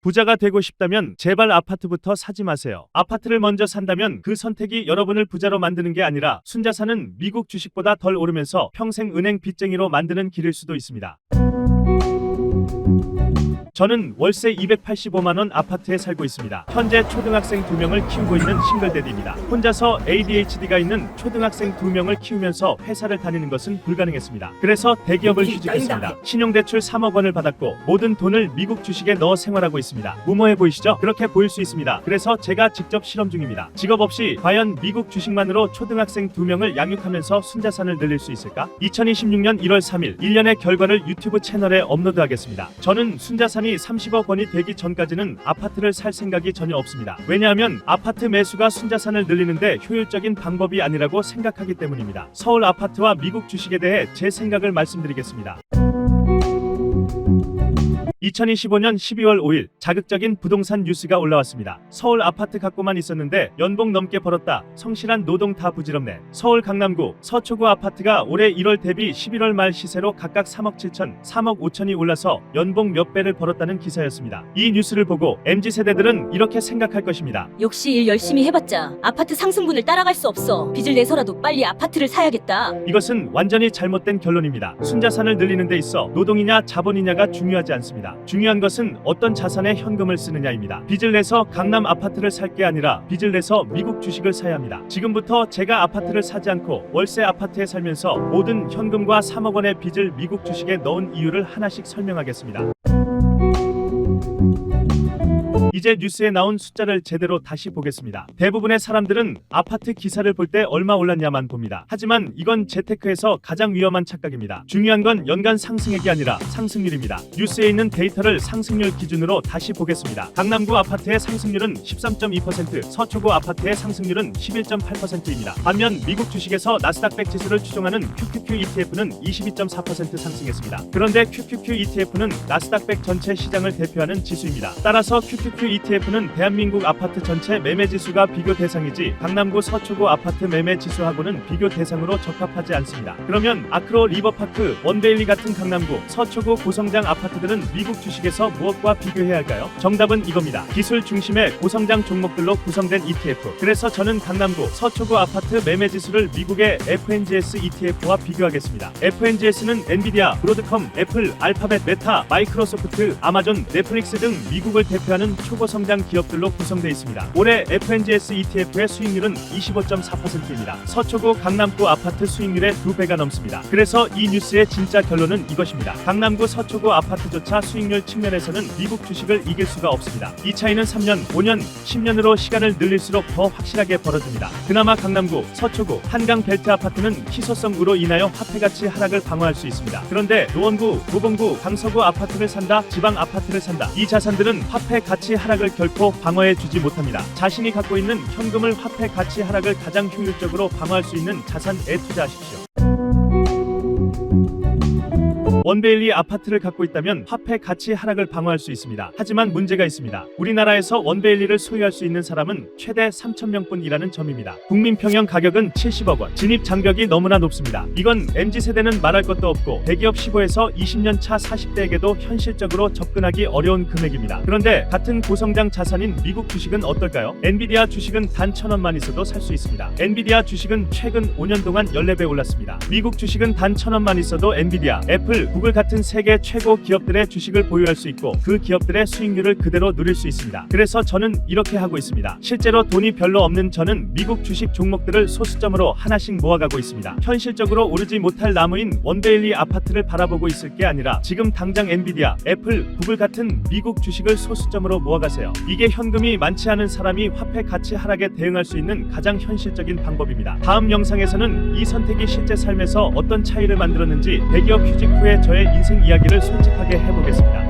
부자가 되고 싶다면 제발 아파트부터 사지 마세요. 아파트를 먼저 산다면 그 선택이 여러분을 부자로 만드는 게 아니라 순자산은 미국 주식보다 덜 오르면서 평생 은행 빚쟁이로 만드는 길일 수도 있습니다. 저는 월세 285만원 아파트에 살고 있습니다. 현재 초등학생 2명을 키우고 있는 싱글데디입니다. 혼자서 ADHD가 있는 초등학생 2명을 키우면서 회사를 다니는 것은 불가능했습니다. 그래서 대기업을 휴직했습니다. 신용대출 3억 원을 받았고 모든 돈을 미국 주식에 넣어 생활하고 있습니다. 무모해 보이시죠? 그렇게 보일 수 있습니다. 그래서 제가 직접 실험 중입니다. 직업 없이 과연 미국 주식만으로 초등학생 2명을 양육하면서 순자산을 늘릴 수 있을까? 2026년 1월 3일 1년의 결과를 유튜브 채널에 업로드하겠습니다. 저는 순자산이 30억 원이 되기 전까지는 아파트를 살 생각이 전혀 없습니다. 왜냐하면 아파트 매수가 순자산을 늘리는데 효율적인 방법이 아니라고 생각하기 때문입니다. 서울 아파트와 미국 주식에 대해 제 생각을 말씀드리겠습니다. 2025년 12월 5일 자극적인 부동산 뉴스가 올라왔습니다. 서울 아파트 갖고만 있었는데 연봉 넘게 벌었다. 성실한 노동 다 부질없네. 서울 강남구 서초구 아파트가 올해 1월 대비 11월 말 시세로 각각 3억 7천, 3억 5천이 올라서 연봉 몇 배를 벌었다는 기사였습니다. 이 뉴스를 보고 MZ세대들은 이렇게 생각할 것입니다. 역시 일 열심히 해봤자 아파트 상승분을 따라갈 수 없어. 빚을 내서라도 빨리 아파트를 사야겠다. 이것은 완전히 잘못된 결론입니다. 순자산을 늘리는 데 있어 노동이냐 자본이냐가 중요하지 않습니다. 중요한 것은 어떤 자산에 현금을 쓰느냐입니다. 빚을 내서 강남 아파트를 살 게 아니라 빚을 내서 미국 주식을 사야 합니다. 지금부터 제가 아파트를 사지 않고 월세 아파트에 살면서 모든 현금과 3억 원의 빚을 미국 주식에 넣은 이유를 하나씩 설명하겠습니다. 이제 뉴스에 나온 숫자를 제대로 다시 보겠습니다. 대부분의 사람들은 아파트 기사를 볼 때 얼마 올랐냐만 봅니다. 하지만 이건 재테크에서 가장 위험한 착각입니다. 중요한 건 연간 상승액이 아니라 상승률입니다. 뉴스에 있는 데이터를 상승률 기준으로 다시 보겠습니다. 강남구 아파트의 상승률은 13.2%, 서초구 아파트의 상승률은 11.8%입니다. 반면 미국 주식에서 나스닥 100 지수를 추종하는 QQQ ETF는 22.4% 상승했습니다. 그런데 QQQ ETF는 나스닥 100 전체 시장을 대표하는 지수입니다. 따라서 QQQ ETF는 대한민국 아파트 전체 매매 지수가 비교 대상이지 강남구 서초구 아파트 매매 지수하고는 비교 대상으로 적합하지 않습니다. 그러면 아크로 리버파크, 원베일리 같은 강남구 서초구 고성장 아파트들은 미국 주식에서 무엇과 비교해야 할까요? 정답은 이겁니다. 기술 중심의 고성장 종목들로 구성된 ETF. 그래서 저는 강남구 서초구 아파트 매매 지수를 미국의 FNGS ETF와 비교하겠습니다. FNGS는 엔비디아, 브로드컴, 애플, 알파벳, 메타, 마이크로소프트, 아마존, 넷플릭스 등 미국을 대표하는 초고성장 기업들로 구성되어 있습니다. 올해 FNGS ETF의 수익률은 25.4%입니다. 서초구 강남구 아파트 수익률의 2배가 넘습니다. 그래서 이 뉴스의 진짜 결론은 이것입니다. 강남구 서초구 아파트조차 수익률 측면에서는 미국 주식을 이길 수가 없습니다. 이 차이는 3년, 5년, 10년으로 시간을 늘릴수록 더 확실하게 벌어집니다. 그나마 강남구, 서초구, 한강 벨트 아파트는 희소성으로 인하여 화폐가치 하락을 방어할 수 있습니다. 그런데 노원구, 도봉구, 강서구 아파트를 산다, 지방 아파트를 산다. 이 자산들은 화폐 가치 하락을 결코 방어해 주지 못합니다. 자신이 갖고 있는 현금을 화폐 가치 하락을 가장 효율적으로 방어할 수 있는 자산에 투자하십시오. 원베일리 아파트를 갖고 있다면 화폐 가치 하락을 방어할 수 있습니다. 하지만 문제가 있습니다. 우리나라에서 원베일리를 소유할 수 있는 사람은 최대 3,000명뿐이라는 점입니다. 국민 평형 가격은 70억 원. 진입 장벽이 너무나 높습니다. 이건 MZ세대는 말할 것도 없고 대기업 15에서 20년 차 40대에게도 현실적으로 접근하기 어려운 금액입니다. 그런데 같은 고성장 자산인 미국 주식은 어떨까요? 엔비디아 주식은 단 1,000원만 있어도 살 수 있습니다. 엔비디아 주식은 최근 5년 동안 14배 올랐습니다. 미국 주식은 단 1,000원만 있어도 엔비디아, 애플, 구글 같은 세계 최고 기업들의 주식을 보유할 수 있고 그 기업들의 수익률을 그대로 누릴 수 있습니다. 그래서 저는 이렇게 하고 있습니다. 실제로 돈이 별로 없는 저는 미국 주식 종목들을 소수점으로 하나씩 모아가고 있습니다. 현실적으로 오르지 못할 나무인 원베일리 아파트를 바라보고 있을 게 아니라 지금 당장 엔비디아, 애플, 구글 같은 미국 주식을 소수점으로 모아가세요. 이게 현금이 많지 않은 사람이 화폐 가치 하락에 대응할 수 있는 가장 현실적인 방법입니다. 다음 영상에서는 이 선택이 실제 삶에서 어떤 차이를 만들었는지 대기업 휴직 후에 저의 인생 이야기를 솔직하게 해보겠습니다.